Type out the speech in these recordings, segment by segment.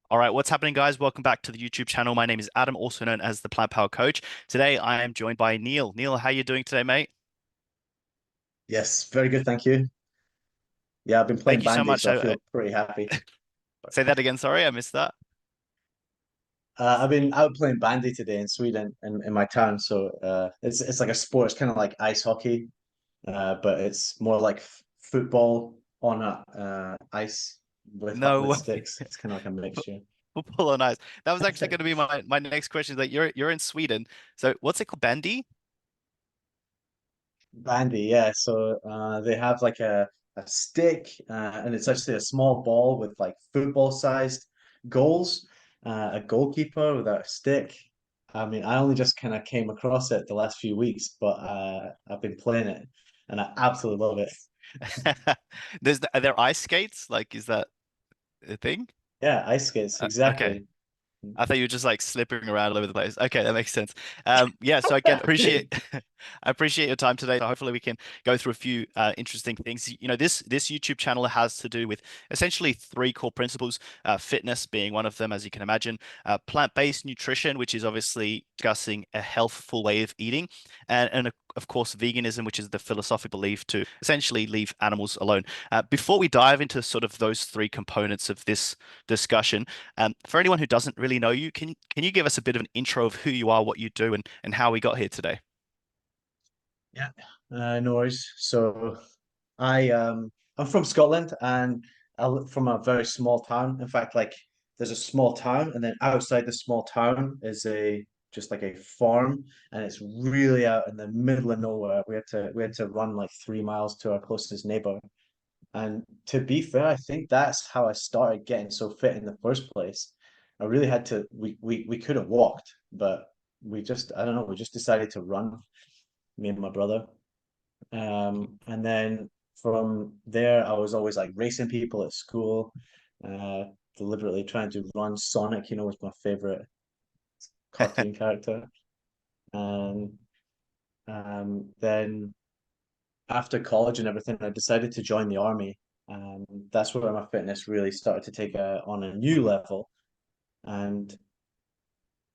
All right, what's happening, guys? Welcome back to the YouTube channel. My name is Adam, also known as the Plant Power Coach. Today, I am joined by Neil. Neil, how are you doing today, mate? Yes, very good, thank you. Yeah, I've been playing Thank you so bandy, much. so I feel pretty happy. Say that again. Sorry, I missed that. I've been out playing bandy today in Sweden, in my town. So it's like a sport. It's kind of like ice hockey, but it's more like football on a ice No with way. sticks. It's kind of like a mixture. Football on ice. That was actually going to be my next question. Like you're in Sweden, so what's it called? Bandy? Bandy, yeah. So they have like a stick, and it's actually a small ball with like football sized goals, a goalkeeper with a stick. I mean, I only just kind of came across it the last few weeks, but I've been playing it and I absolutely love it. Are there ice skates? Like, is that a thing? Yeah, ice skates, Okay. exactly. I thought you were just like slipping around all over the place. Okay, that makes sense. Yeah, so again, appreciate I appreciate your time today. So hopefully we can go through a few interesting things. You know, this YouTube channel has to do with essentially three core principles, fitness being one of them, as you can imagine, plant-based nutrition, which is obviously discussing a healthful way of eating, and of course, veganism, which is the philosophical belief to essentially leave animals alone. Before we dive into sort of those three components of this discussion, for anyone who doesn't really know you, can you give us a bit of an intro of who you are, what you do, and how we got here today? Yeah, no worries. So I'm from Scotland and from a very small town. In fact, like there's a small town, and then outside the small town is a just like a farm, and it's really out in the middle of nowhere. We had to run like 3 miles to our closest neighbor. And to be fair, I think that's how I started getting so fit in the first place. I really had to. We could have walked, but we just I don't know. We just decided to run, me and my brother. And then from there, I was always like racing people at school, uh, deliberately trying to run Sonic, was my favorite cartoon character. And then after college and everything, I decided to join the army. And that's where my fitness really started to take on a new level. And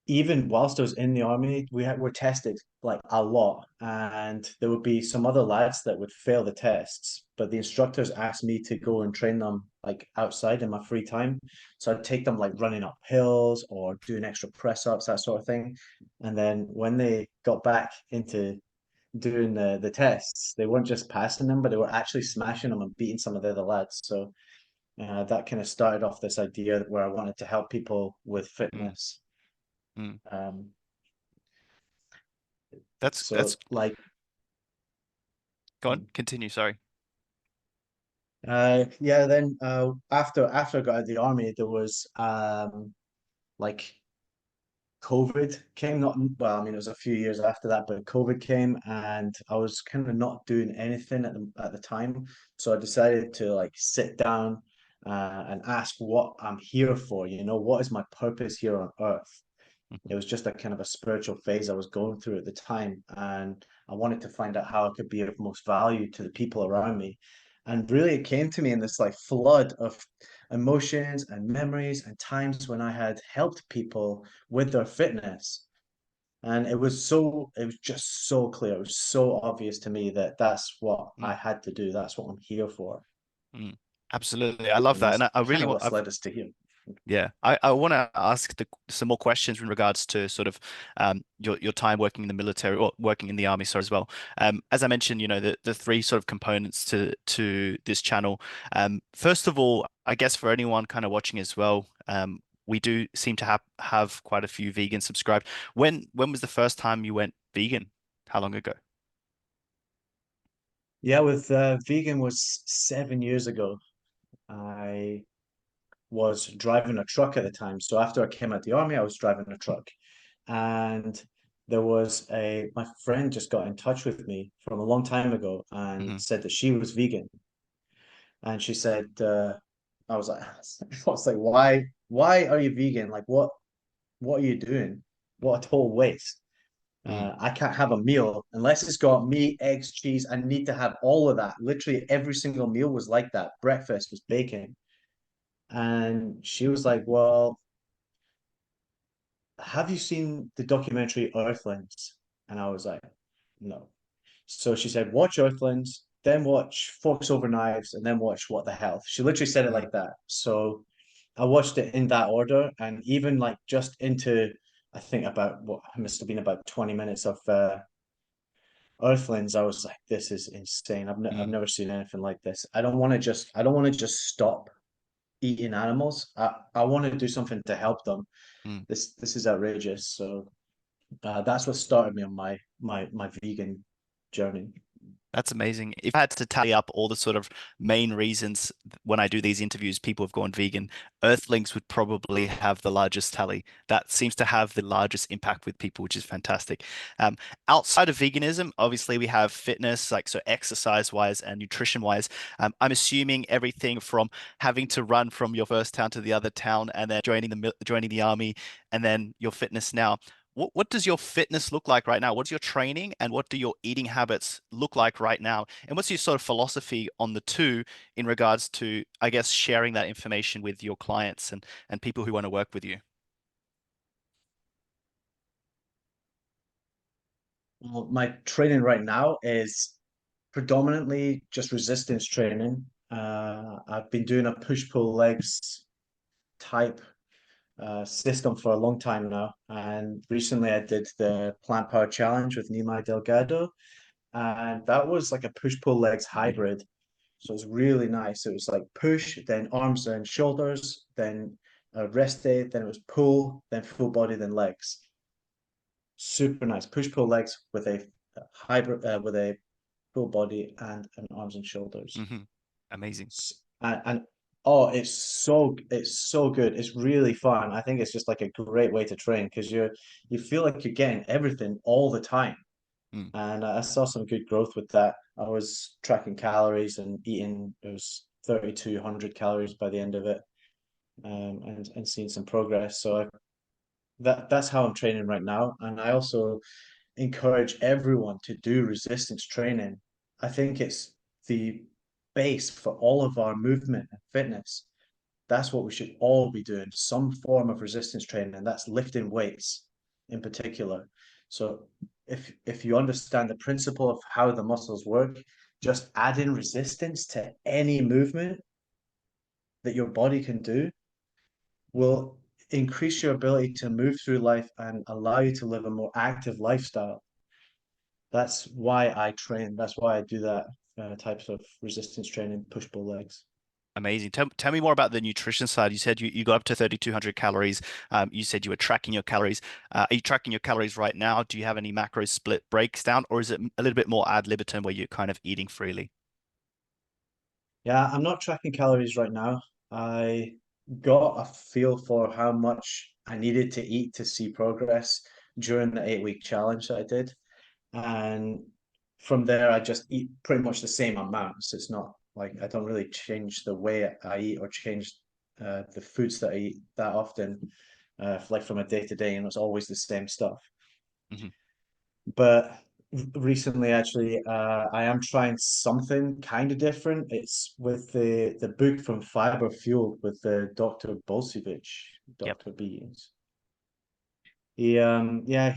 even whilst I was in the army, were tested like a lot, and there would be some other lads that would fail the tests, but the instructors asked me to go and train them like outside in my free time. So I'd take them like running up hills or doing extra press ups, that sort of thing. And then when they got back into doing the tests, they weren't just passing them, but they were actually smashing them and beating some of the other lads. So that kind of started off this idea where I wanted to help people with Mm, fitness. mm. Um, That's So like go on, continue. Sorry. yeah, then after I got out of the army, there was like COVID came, not well, I mean it was a few years after that, but COVID came and I was kind of not doing anything at the time. So I decided to like sit down and ask what I'm here for, what is my purpose here on earth? It Mhm. was just a kind of a spiritual phase I was going through at the time, and I wanted to find out how I could be of most value to the people around me. And really, it came to me in this like flood of emotions and memories and times when I had helped people with their fitness. And it was just so clear. It was so obvious to me that that's what I Mm, had to do. That's what I'm here for. mm. Absolutely, I love And that, and that's I kind really of want. what's led us to here. Yeah, I want to ask some more questions in regards to sort of your time working in the military or working in the army, sorry, as well. As I mentioned, the three sort of components to this channel. First of all, I guess for anyone kind of watching as well, we do seem to have quite a few vegans subscribed. When was the first time you went vegan? How long ago? Yeah, with vegan was 7 years ago. I was driving a truck at the time. So after I came out of the army, I was driving a truck. And there was my friend just got in touch with me from a long time ago and Hmm. said that she was vegan. And she said, I was like, I was like, why are you vegan? Like, what are you doing? What a total waste. Mm, I can't have a meal unless it's got meat, eggs, cheese. I need to have all of that. Literally every single meal was like that. Breakfast was bacon. And she was like, "Well, have you seen the documentary Earthlings?" And I was like, "No." So she said, "Watch Earthlings, then watch Forks Over Knives, and then watch What the Health." She literally said it Mm, like that. So I watched it in that order, and even like just into, I think about what must have been about 20 minutes of Earthlings, I was like, "This is insane. I've mm, never seen anything like this. I don't want to just stop eating animals. I want to do something to help them. mm. This is outrageous." So that's what started me on my vegan journey. That's amazing. If I had to tally up all the sort of main reasons when I do these interviews, people have gone vegan, Earthlings would probably have the largest tally. That seems to have the largest impact with people, which is fantastic. Um, Outside of veganism, obviously we have fitness, like so exercise wise and nutrition wise. I'm assuming everything from having to run from your first town to the other town and then joining the army and then your fitness now. What does your fitness look like right now? What's your training and what do your eating habits look like right now? And what's your sort of philosophy on the two in regards to, I guess, sharing that information with your clients and people who want to work with you? Well, my training right now is predominantly just resistance training. I've been doing a push-pull legs type system for a long time now, and recently I did the Plant Power Challenge with Nimai Delgado, and that was like a push-pull legs hybrid. So it's really nice. It was like push, then arms and shoulders, then rest day, then it was pull, then full body, then legs. Super nice. Push pull legs with a hybrid with a full body and arms and shoulders. Hmm. Amazing. And oh, it's so good. It's really fun. I think it's just like a great way to train because you feel like you're getting everything all the time. Mm. And I saw some good growth with that. I was tracking calories and eating, it was 3,200 calories by the end of it, and seeing some progress. So that's how I'm training right now. And I also encourage everyone to do resistance training. I think it's the base for all of our movement and fitness. That's what we should all be doing, some form of resistance training, and that's lifting weights in particular. So if you understand the principle of how the muscles work, just add in resistance to any movement that your body can do will increase your ability to move through life and allow you to live a more active lifestyle. That's why I train. That's why I do that types of resistance training, push pull legs. Amazing. Tell me more about the nutrition side. You said you got up to 3,200 calories. You said you were tracking your calories. Are you tracking your calories right now? Do you have any macro split breaks down, or is it a little bit more ad libitum where you're kind of eating freely? Yeah, I'm not tracking calories right now. I got a feel for how much I needed to eat to see progress during the 8 week challenge that I did. And from there, I just eat pretty much the same amounts. It's not like I don't really change the way I eat or change the foods that I eat that often, like from a day to day, and it's always the same stuff. Hmm. But recently, actually, I am trying something kind of different. It's with the book from Fiber Fueled with the Dr. Bolsevich, Yep. Dr. Beans. Yeah,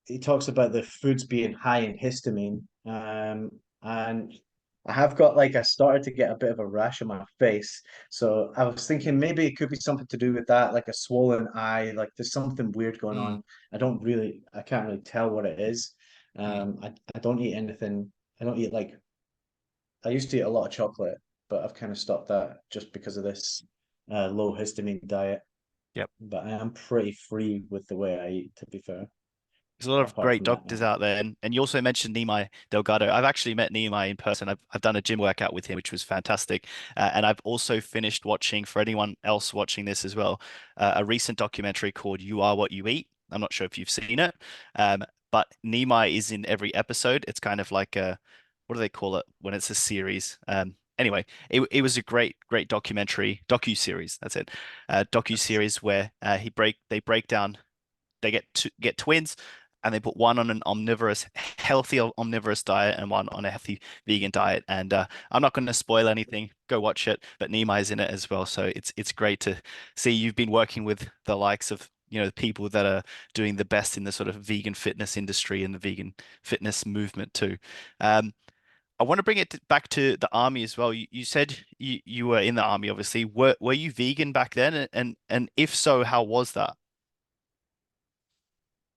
he talks about the foods being high in histamine. And I have got like I started to get a bit of a rash on my face. So I was thinking maybe it could be something to do with that, like a swollen eye, like there's something weird going Mm, on. I can't really tell what it is. mm. I don't eat anything. I don't eat like I used to eat a lot of chocolate, but I've kind of stopped that just because of this low histamine diet. Yep. But I am pretty free with the way I eat, to be fair, There's a lot of apart great from that. doctors out there, and you also mentioned Nimai Delgado. I've actually met Nimai in person. I've done a gym workout with him, which was fantastic. And I've also finished watching, for anyone else watching this as well, a recent documentary called "You Are What You Eat." I'm not sure if you've seen it, um, but Nimai is in every episode. It's kind of like a, what do they call it when it's a series? Anyway, it was a great docu series. That's it, docu That's series where they break down, they get twins. and they put one on an omnivorous, healthy omnivorous diet and one on a healthy vegan diet. And I'm not going to spoil anything. Go watch it. But Nimai's in it as well, so it's great to see you've been working with the likes of the people that are doing the best in the sort of vegan fitness industry and the vegan fitness movement too. Um, I want to bring it back to the army as well. You said you were in the army, obviously. Were you vegan back then? And if so, how was that?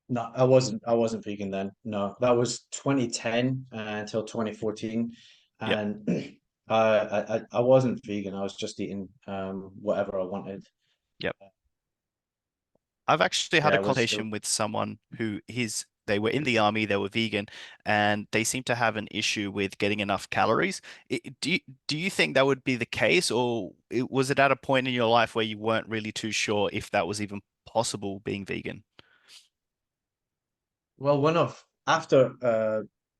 No, I wasn't vegan then. No, that was 2010 until 2014, Yep, and I wasn't vegan. I was just eating whatever I wanted. yep. I've actually had Yeah, a it was. conversation with someone who they were in the army, they were vegan, and they seem to have an issue with getting enough calories. Do you think that would be the case, or was it at a point in your life where you weren't really too sure if that was even possible being vegan? Well, one of after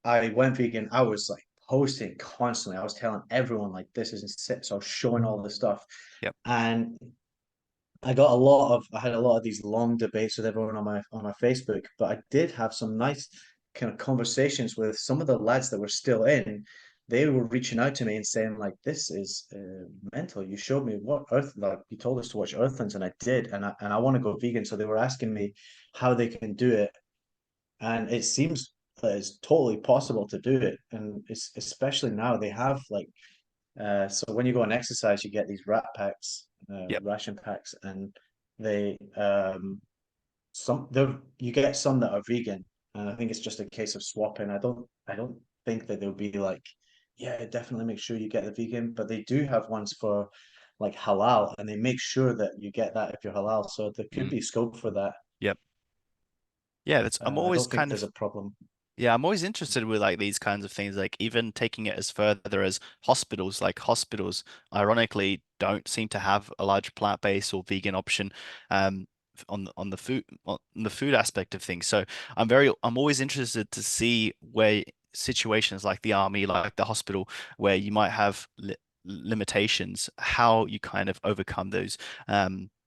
I went vegan, I was like posting constantly. I was telling everyone like this isn't sick, so I was showing all this stuff, Yep. and I had a lot of these long debates with everyone on my Facebook, but I did have some nice kind of conversations with some of the lads that were still in. They were reaching out to me and saying like, "This is mental. You showed me what Earth like. You told us to watch Earthlings, and I did, and I want to go vegan." So they were asking me how they can do it, and it seems that it's totally possible to do it, and it's especially now they have like so when you go and exercise, you get these Yep. ration packs, and they you get some that are vegan, and I think it's just a case of swapping. I don't think that they'll be like, yeah, definitely make sure you get the vegan, but they do have ones for like halal, and they make sure that you get that if you're halal. So there could Mm, be scope for that. yep. Yeah, that's I'm I always don't think kind there's of a problem. Yeah, I'm always interested with like these kinds of things, like even taking it as further as hospitals. Like hospitals, ironically, don't seem to have a large plant-based or vegan option on the food aspect of things. So I'm always interested to see where situations like the army, like the hospital, where you might have limitations, how you kind of overcome those.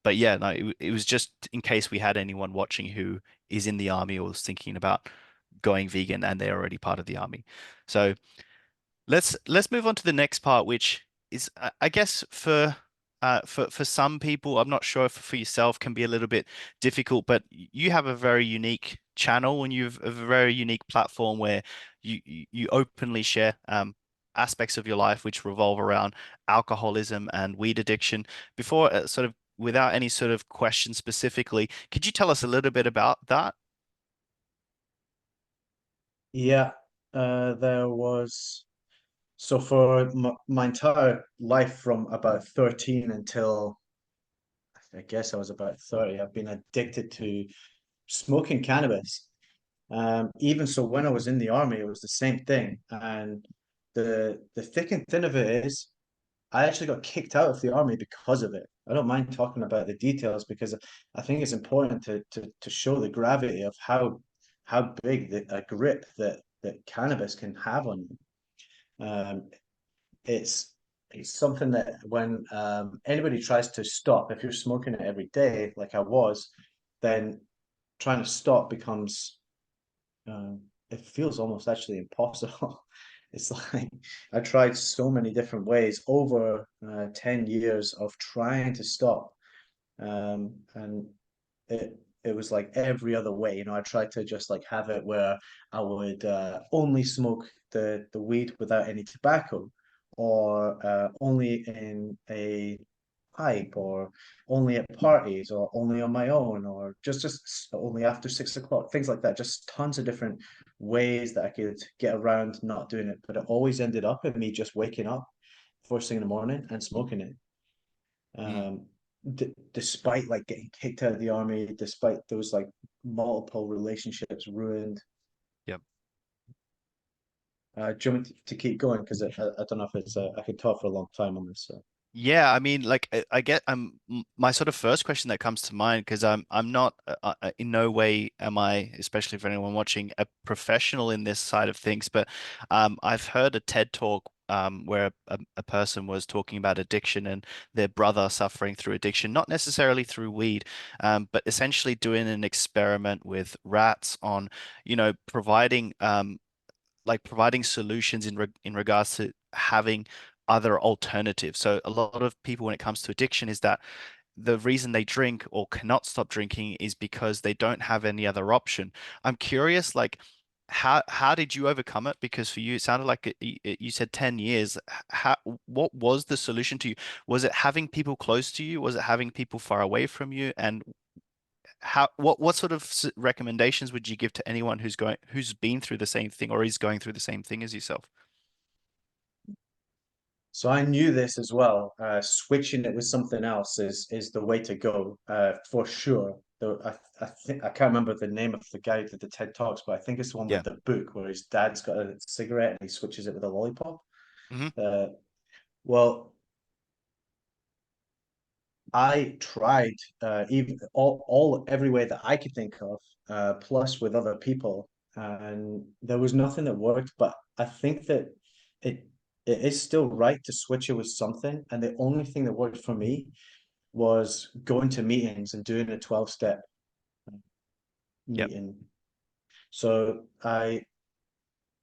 But yeah, no, it was just in case we had anyone watching who is in the army or was thinking about going vegan and they're already part of the army. So let's move on to the next part, which is I guess for some people, I'm not sure if for yourself can be a little bit difficult, but you have a very unique channel and you've a very unique platform where you openly share aspects of your life which revolve around alcoholism and weed addiction. Before sort of without any sort of question specifically, could you tell us a little bit about that? Yeah, there was. So for my entire life from about 13 until I guess I was about 30, I've been addicted to smoking cannabis. Even so, when I was in the army, it was the same thing. And the thick and thin of it is, I actually got kicked out of the army because of it. I don't mind talking about the details because I think it's important to show the gravity of how big a grip that cannabis can have on you. Um, it's it's something that when anybody tries to stop, if you're smoking it every day, like I was, then trying to stop becomes um, it feels almost actually impossible. It's like I tried so many different ways over 10 years of trying to stop. And it was like every other way. I tried to just like have it where I would only smoke the weed without any tobacco, or only in a pipe, or only at parties, or only on my own, or just only after 6 o'clock, things like that. Just tons of different ways that I could get around not doing it, but it always ended up in me just waking up first thing in the morning and smoking it. Mm, um Despite like getting kicked out of the army, despite those like multiple relationships ruined. yep. Do you want me to keep going? Because I don't know if it's I could talk for a long time on this. So Yeah, I mean, like I get my sort of first question that comes to mind because I'm not in no way am I, especially for anyone watching, a professional in this side of things, but I've heard a TED talk where a person was talking about addiction and their brother suffering through addiction, not necessarily through weed, but essentially doing an experiment with rats on, providing providing solutions in regards to having other alternatives. So a lot of people, when it comes to addiction, is that the reason they drink or cannot stop drinking is because they don't have any other option. I'm curious, like, how did you overcome it? Because for you, it sounded like you said 10 years. How, what was the solution to you? Was it having people close to you? Was it having people far away from you? And what sort of recommendations would you give to anyone who's been through the same thing or is going through the same thing as yourself? So I knew this as well. Switching it with something else is the way to go, for sure. Though I think I can't remember the name of the guy who did the TED Talks, but I think it's the one Yeah. with the book where his dad's got a cigarette and he switches it with a lollipop. Hmm. Uh, well, I tried even all every way that I could think of, plus with other people, and there was nothing that worked. But I think that it it is still right to switch it with something. And the only thing that worked for me was going to meetings and doing a 12-step Yep. meeting. So I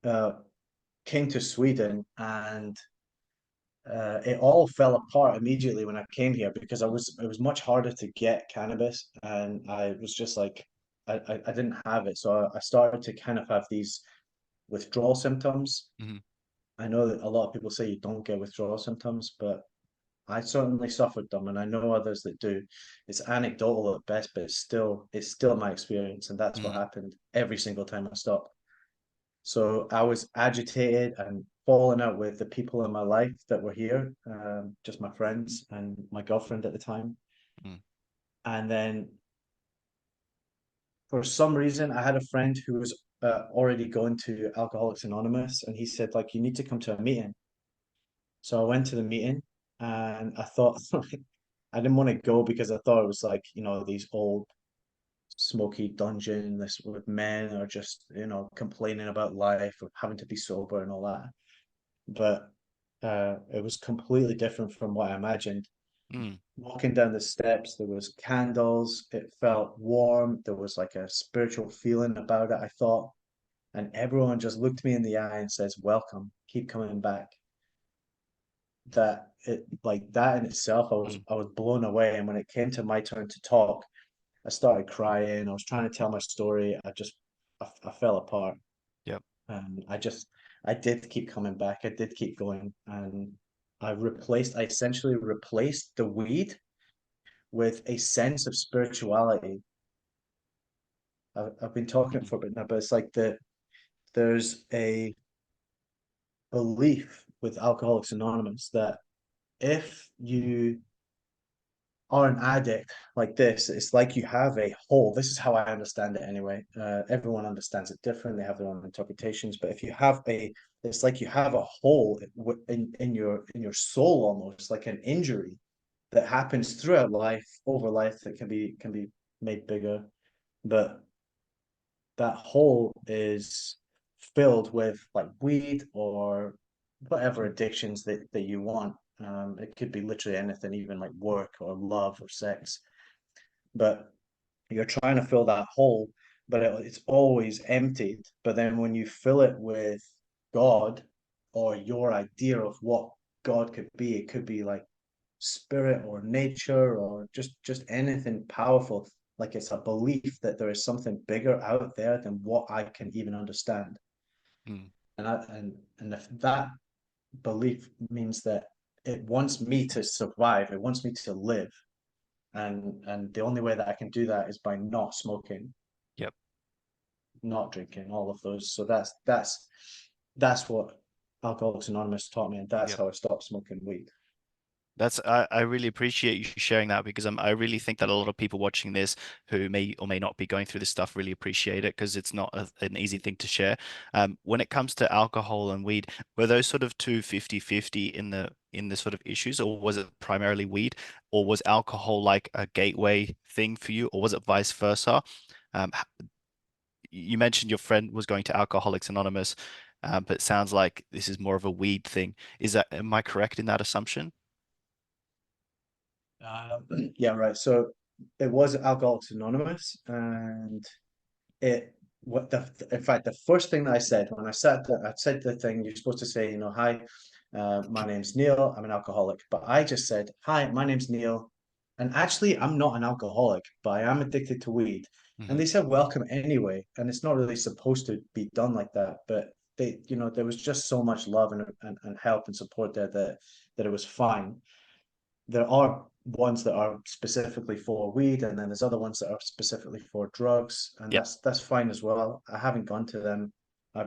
uh, came to Sweden and it all fell apart immediately when I came here because it was much harder to get cannabis and I was just like I didn't have it. So I started to kind of have these withdrawal symptoms. Hmm. I know that a lot of people say you don't get withdrawal symptoms, but I certainly suffered them and I know others that do. It's anecdotal at best, but it's still my experience and that's what Hmm. happened every single time I stopped. So I was agitated and falling out with the people in my life that were here, just my friends and my girlfriend at the time. Hmm. And then for some reason, I had a friend who was already going to Alcoholics Anonymous, and he said, like, you need to come to a meeting. So I went to the meeting, and I thought, I didn't want to go because I thought it was like, these old smoky dungeon, this with men are just, complaining about life or having to be sober and all that. But it was completely different from what I imagined. Mm. Walking down the steps, there was candles. It felt warm. There was like a spiritual feeling about it, I thought. And everyone just looked me in the eye and says, "Welcome, keep coming back." That it like that in itself, Mm. I was blown away. And when it came to my turn to talk, I started crying. I was trying to tell my story. I fell apart. Yep. And I did keep coming back. I did keep going. And I essentially replaced the weed with a sense of spirituality. I've been talking Mhm. for a bit now, but it's like there's a belief with Alcoholics Anonymous that if you are an addict like this, it's like you have a hole. This is how I understand it anyway. Everyone understands it different. They have their own interpretations. But if you have it's like you have a hole in your soul, almost like an injury that happens throughout life, over life, that can be made bigger. But that hole is filled with like weed or whatever addictions that you want. It could be literally anything, even like work or love or sex. But you're trying to fill that hole, but it's always emptied. But then when you fill it with God or your idea of what God could be, it could be like spirit or nature or just anything powerful. Like it's a belief that there is something bigger out there than what I can even understand. Mm. And if that belief means that it wants me to survive, it wants me to live, and the only way that I can do that is by not smoking, Yep. not drinking, all of those. So that's what Alcoholics Anonymous taught me, and that's Yep. how I stopped smoking weed. I really appreciate you sharing that because I really think that a lot of people watching this who may or may not be going through this stuff really appreciate it because it's not an easy thing to share. When it comes to alcohol and weed, were those sort of two 50-50 in the sort of issues, or was it primarily weed, or was alcohol like a gateway thing for you, or was it vice versa? You mentioned your friend was going to Alcoholics Anonymous. but it sounds like this is more of a weed thing. Am I correct in that assumption? Yeah, right. So it was Alcoholics Anonymous, and it what the in fact the first thing that I said when I said the thing you're supposed to say, hi, my name's Neil, I'm an alcoholic, but I just said, hi, my name's Neil, and actually I'm not an alcoholic, but I am addicted to weed. And Hmm. they said welcome anyway, and it's not really supposed to be done like that, but there was just so much love and help and support there that it was fine. There are ones that are specifically for weed, and then there's other ones that are specifically for drugs, and Yep. that's fine as well. I haven't gone to them. I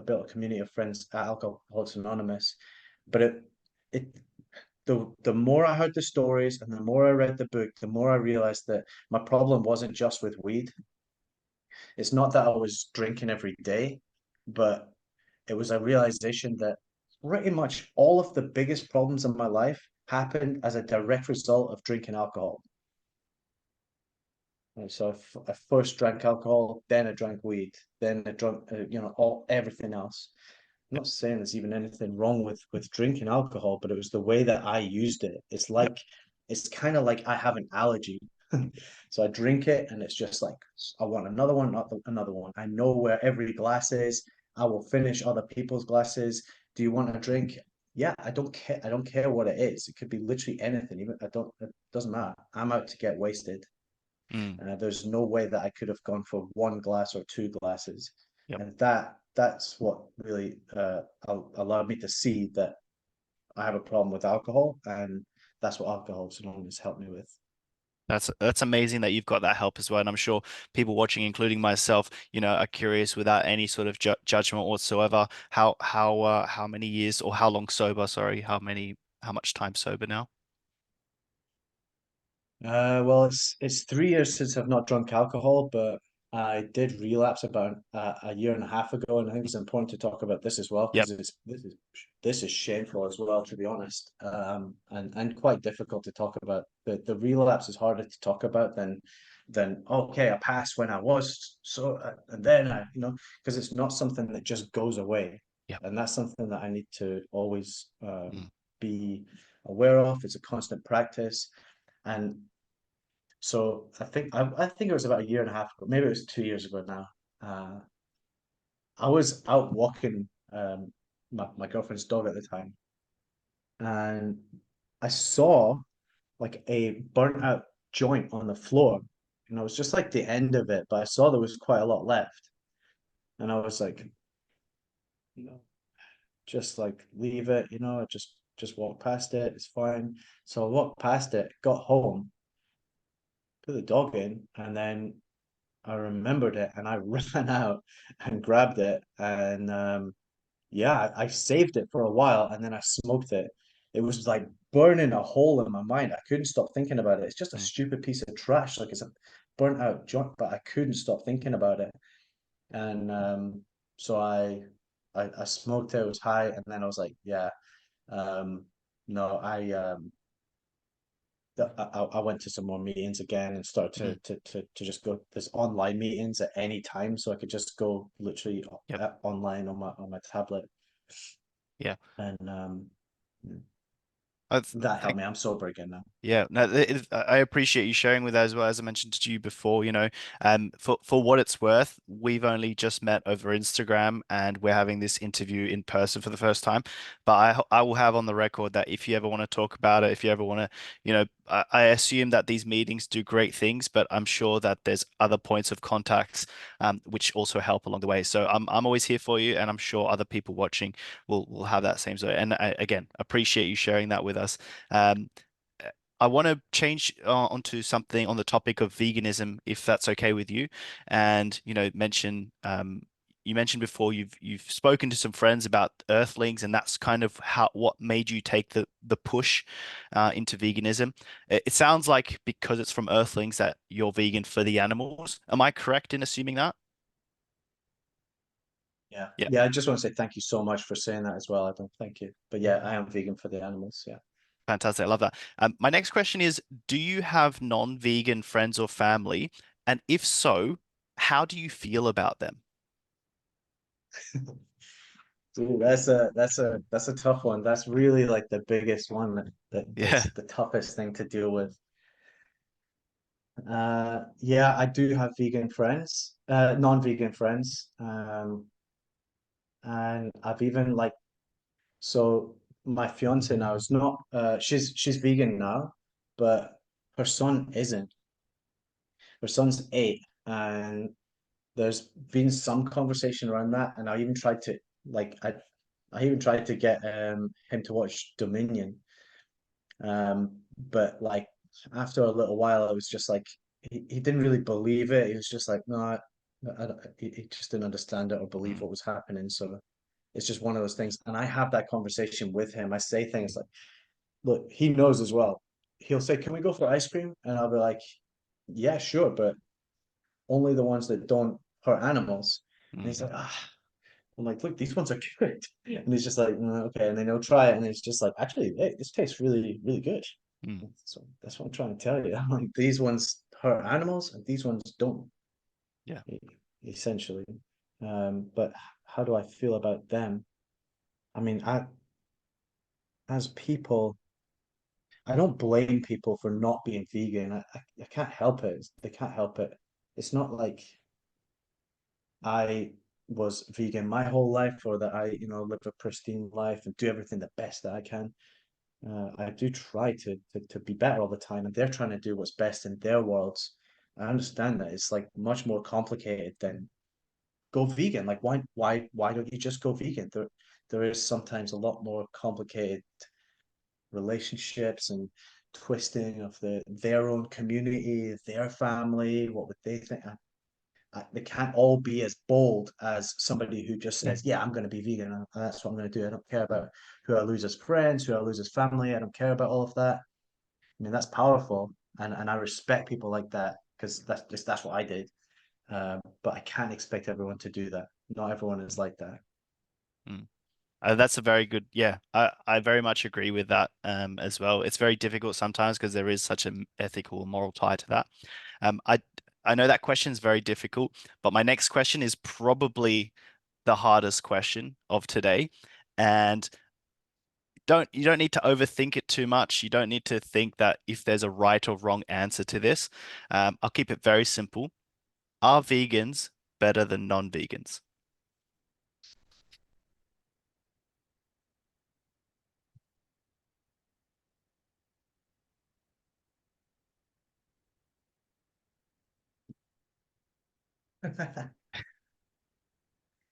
built a community of friends at Alcoholics Anonymous, but it the more I heard the stories and the more I read the book, the more I realized that my problem wasn't just with weed. It's not that I was drinking every day, but it was a realization that pretty much all of the biggest problems in my life happened as a direct result of drinking alcohol. And so I first drank alcohol, then I drank weed, then I drank, all everything else. I'm not saying there's even anything wrong with drinking alcohol, but it was the way that I used it. Yep. It's kind of like I have an allergy. So I drink it and it's just like I want another one, not another one. I know where every glass is. I will finish other people's glasses. Do you want a drink? Yeah, I don't care. I don't care what it is. It could be literally anything. Even I don't. It doesn't matter. I'm out to get wasted. Mm. There's no way that I could have gone for one glass or two glasses, Yep. and that's what really allowed me to see that I have a problem with alcohol, and that's what Alcoholics Anonymous helped me with. That's amazing that you've got that help as well. And I'm sure people watching, including myself, are curious without any sort of judgment whatsoever. How many years or how long sober? Sorry, how much time sober now? Well, it's 3 years since I've not drunk alcohol, but I did relapse about a year and a half ago, and I think it's important to talk about this as well Yep. because this is shameful as well, to be honest, and quite difficult to talk about. The relapse is harder to talk about than okay, I passed when I was so, and then because it's not something that just goes away, Yep. and that's something that I need to always Mm. be aware of. It's a constant practice. And so I think it was about a year and a half ago, maybe it was 2 years ago now. Uh, I was out walking my girlfriend's dog at the time, and I saw like a burnt out joint on the floor. And it was just like the end of it, but I saw there was quite a lot left. And I was like, you know, just like leave it, I just walk past it, it's fine. So I walked past it, got home, put the dog in, and then I remembered it and I ran out and grabbed it and yeah, I saved it for a while and then I smoked it. It was like burning a hole in my mind. I couldn't stop thinking about it. It's just a Mm. stupid piece of trash, like it's a burnt out joint, but I couldn't stop thinking about it. And so I smoked it. It was high, and then I was like, yeah, um, no, I went to some more meetings again and started Mm. to just go. There's online meetings at any time, so I could just go literally Yep. online on my tablet, Yeah. and That's, that helped me. I'm sober again now. Yeah, no, I appreciate you sharing with that as well. As I mentioned to you before, for what it's worth, we've only just met over Instagram, and we're having this interview in person for the first time. But I will have on the record that if you ever want to talk about it, if you ever want to, I assume that these meetings do great things, but I'm sure that there's other points of contacts, which also help along the way. So I'm always here for you, and I'm sure other people watching will have that same story. And again, appreciate you sharing that with us. Um, I want to change onto something on the topic of veganism, if that's okay with you. And you mentioned before you've spoken to some friends about Earthlings, and that's kind of what made you take the push into veganism. It sounds like because it's from Earthlings that you're vegan for the animals. Am I correct in assuming that? Yeah, Yeah. yeah. I just want to say thank you so much for saying that as well. I don't thank you, but yeah, I am vegan for the animals. Yeah. Fantastic. I love that. My next question is, do you have non-vegan friends or family? And if so, how do you feel about them? Ooh, that's a tough one. That's really like the biggest one Yeah. that's the toughest thing to deal with. Yeah, I do have vegan friends, non-vegan friends. And I've even like so my fiance now is not she's vegan now, but her son isn't. Her son's 8, and there's been some conversation around that, and I even tried to like I even tried to get him to watch Dominion. But like after a little while, I was just like he didn't really believe it. He was just like, no, he just didn't understand it or believe Mm, what was happening. So it's just one of those things. And I have that conversation with him. I say things like, look, he knows as well. He'll say, can we go for ice cream? And I'll be like, yeah, sure, but only the ones that don't hurt animals. And mm, he's like, ah, I'm like, look, these ones are good. And he's just like, "Mm, okay. And then he'll try it. And it's just like, actually, hey, this tastes really, really good. mm. So that's what I'm trying to tell you. I'm like, these ones hurt animals and these ones don't, Yeah. e- essentially. But how do I feel about them? I mean, as people, I don't blame people for not being vegan. I can't help it. They can't help it. It's not like I was vegan my whole life or that I, live a pristine life and do everything the best that I can. I do try to be better all the time, and they're trying to do what's best in their worlds. I understand that it's like much more complicated than go vegan. Like why don't you just go vegan? There is sometimes a lot more complicated relationships and twisting of their own community, their family. What would they think? They can't all be as bold as somebody who just says, "Yeah, I'm going to be vegan. And that's what I'm going to do. I don't care about who I lose as friends, who I lose as family. I don't care about all of that." I mean, that's powerful, and I respect people like that because that's what I did. But I can't expect everyone to do that. Not everyone is like that. Mm. That's a very good, yeah. I very much agree with that as well. It's very difficult sometimes because there is such an ethical, moral tie to that. Um, I I know that question is very difficult, but my next question is probably the hardest question of today. And you don't need to overthink it too much. You don't need to think that if there's a right or wrong answer to this. I'll keep it very simple. Are vegans better than non-vegans?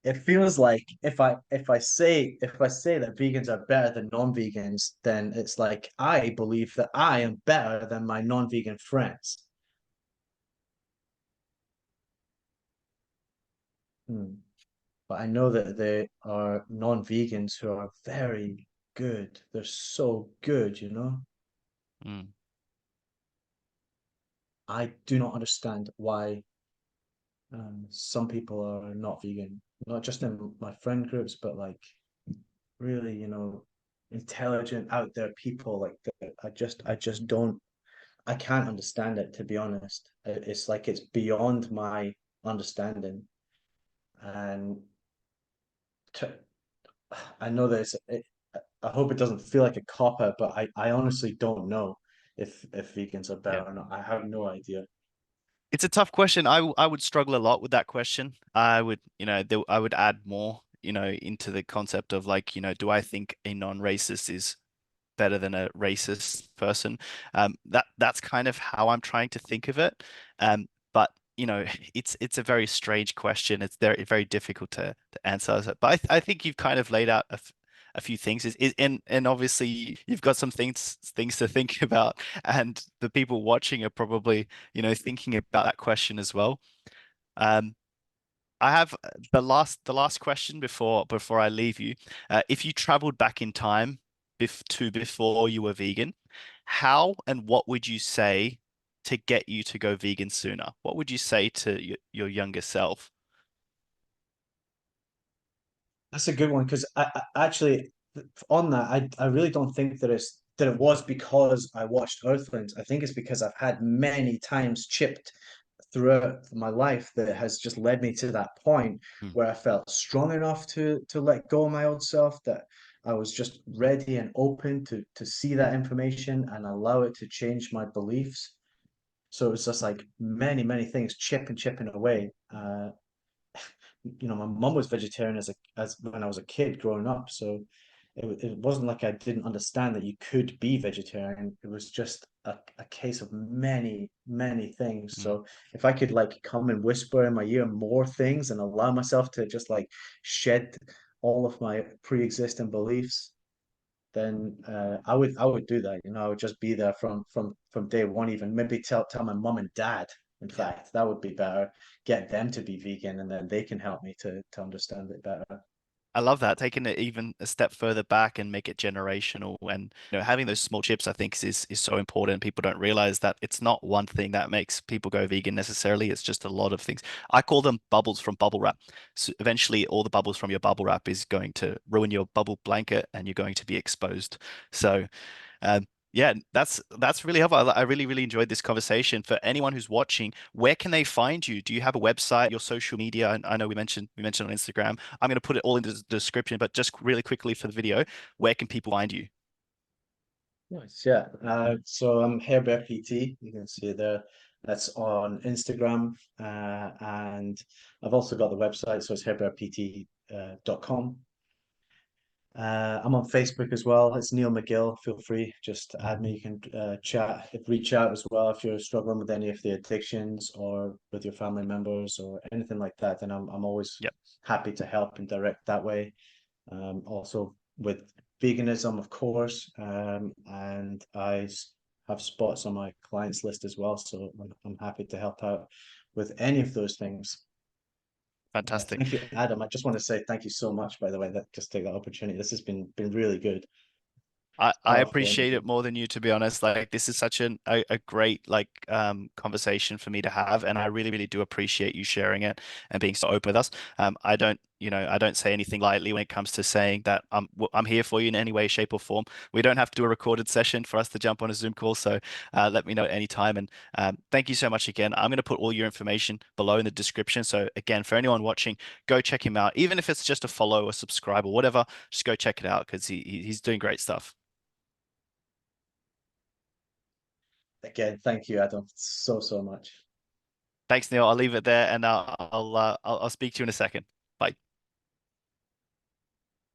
It feels like if I say that vegans are better than non-vegans, then it's like I believe that I am better than my non-vegan friends. Hmm. But I know that there are non-vegans who are very good. They're so good. Mm, I do not understand why some people are not vegan, not just in my friend groups, but like really, intelligent out there people like that. I just don't. I can't understand it, to be honest. It's like it's beyond my understanding, and to, I know that I hope it doesn't feel like a cop out, but I honestly don't know if vegans are yeah. better or not. I have no idea. It's a tough question. I would struggle a lot with that question. I would, I would add more, into the concept of like, do I think a non-racist is better than a racist person? That's kind of how I'm trying to think of it. But it's a very strange question. It's very difficult to answer. But I think you've kind of laid out a few things. And obviously you've got some things to think about, and the people watching are probably thinking about that question as well. Um, I have the last question before I leave you. If you traveled back in time to before you were vegan, how and what would you say to get you to go vegan sooner? What would you say to your younger self? That's a good one because actually on that I really don't think that it was because I watched Earthlings. I think it's because I've had many times chipped throughout my life that has just led me to that point Mm, where I felt strong enough to let go of my old self, that I was just ready and open to see that information and allow it to change my beliefs. So it was just like many things chipping away. My mum was vegetarian as when I was a kid growing up, so it wasn't like I didn't understand that you could be vegetarian. It was just a case of many things. mm. So if I could like come and whisper in my ear more things and allow myself to just like shed all of my pre-existing beliefs, then I would do that. I would just be there from day one. Even maybe tell my mum and dad. In Yeah. fact, that would be better. Get them to be vegan, and then they can help me to understand it better. I love that, taking it even a step further back and make it generational. And having those small chips, I think, is so important. People don't realize that it's not one thing that makes people go vegan necessarily. It's just a lot of things. I call them bubbles from bubble wrap. So eventually, all the bubbles from your bubble wrap is going to ruin your bubble blanket, and you're going to be exposed. So yeah, that's really helpful. I really enjoyed this conversation. For anyone who's watching, where can they find you? Do you have a website, your social media? I know we mentioned on Instagram. I'm going to put it all in the description, but just really quickly for the video, where can people find you? Nice, yeah. So I'm Hare PT. You can see there. That's on Instagram, and I've also got the website, so it's harebearpt.com. I'm on Facebook as well. It's Neil McGill. Feel free, just add me. You can chat, reach out as well if you're struggling with any of the addictions or with your family members or anything like that. Then I'm always Yep, happy to help and direct that way. Also with veganism, of course, and have spots on my clients list as well. So I'm happy to help out with any of those things. fantastic. Thank you, Adam. I just want to say thank you so much, by the way, that just take that opportunity. This has been really good. I, It's I powerful appreciate energy. it more than you, to be honest. Like this is such a great like conversation for me to have, and I really do appreciate you sharing it and being so open with us. I don't say anything lightly when it comes to saying that I'm here for you in any way, shape, or form. We don't have to do a recorded session for us to jump on a Zoom call, so let me know at any time. And thank you so much again. I'm going to put all your information below in the description. So again, for anyone watching, go check him out. Even if it's just a follow or subscribe or whatever, just go check it out because he's doing great stuff. Again, thank you, Adam, so much. Thanks, Neil. I'll leave it there and I'll speak to you in a second. Bye.